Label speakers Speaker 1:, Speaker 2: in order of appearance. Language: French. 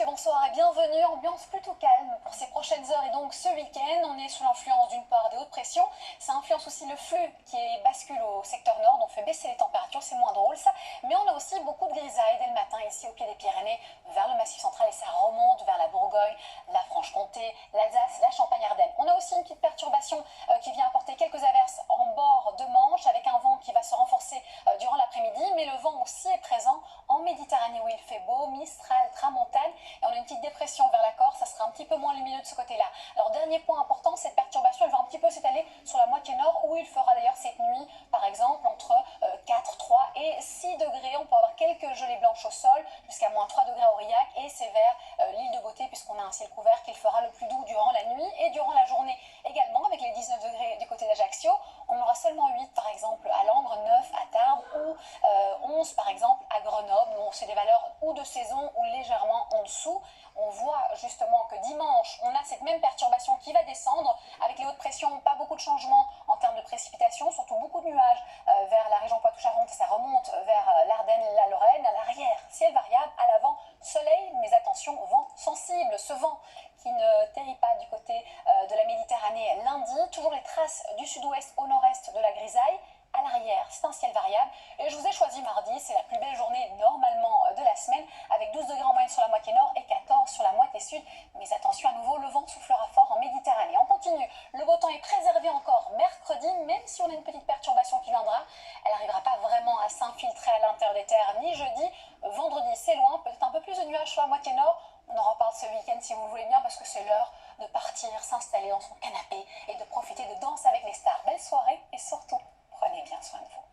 Speaker 1: Bonsoir et bienvenue, ambiance plutôt calme pour ces prochaines heures et donc ce week-end. On est sous l'influence d'une part des hautes pressions, ça influence aussi le flux qui bascule au secteur nord, donc fait baisser les températures, c'est moins drôle ça. Mais on a aussi beaucoup de grisailles dès le matin ici au pied des Pyrénées, vers le Massif central et ça remonte vers la Bourgogne, la Franche-Comté, l'Alsace, la Champagne-Ardenne. On a aussi une petite perturbation qui vient apporter quelques averses en bord de Manche avec un vent qui va se renforcer durant l'après-midi, mais le vent aussi est présent en Méditerranée où il fait beau, Mistral, Tramontane, et on a une petite dépression vers la Corse, ça sera un petit peu moins lumineux de ce côté-là. Alors dernier point important, cette perturbation elle va un petit peu s'étaler sur la moitié nord où il fera d'ailleurs cette nuit par exemple entre 4, 3 et 6 degrés, on peut avoir quelques gelées blanches au sol jusqu'à moins 3 degrés à Aurillac et c'est vers l'île de Beauté puisqu'on a un ciel couvert qu'il fera le plus doux durant la nuit et durant la journée également avec les 19 degrés du côté d'Ajaccio. On aura seulement 8 par exemple à Langres, 9 à Tarbes ou 11 par exemple à Grenoble où c'est des valeurs ou de saison ou légèrement en dessous. On voit justement que dimanche on a cette même perturbation qui va descendre avec les hautes pressions, pas beaucoup de changements en termes de précipitations, surtout beaucoup de nuages vers la région Poitou-Charentes, ça remonte vers l'Ardenne et la Lorraine, à l'arrière ciel variable, à l'avant soleil, mais attention vent sensible, ce vent qui ne territ pas du côté de la Méditerranée lundi, toujours les traces du sud-ouest au nord-est de la grisaille. À l'arrière, c'est un ciel variable et je vous ai choisi mardi, c'est la plus belle journée normalement de la semaine avec 12 degrés en moyenne sur la moitié nord et 14 sur la moitié sud, mais attention à nouveau, le vent soufflera fort en Méditerranée. On continue, le beau temps est préservé encore mercredi, même si on a une petite perturbation qui viendra, elle n'arrivera pas vraiment à s'infiltrer à l'intérieur des terres ni jeudi, vendredi c'est loin, peut-être un peu plus de nuages sur la moitié nord, on en reparle ce week-end si vous le voulez bien parce que c'est l'heure de partir, s'installer dans son canapé et de profiter de Danse avec les stars. Belle soirée et surtout, prenez bien soin de vous.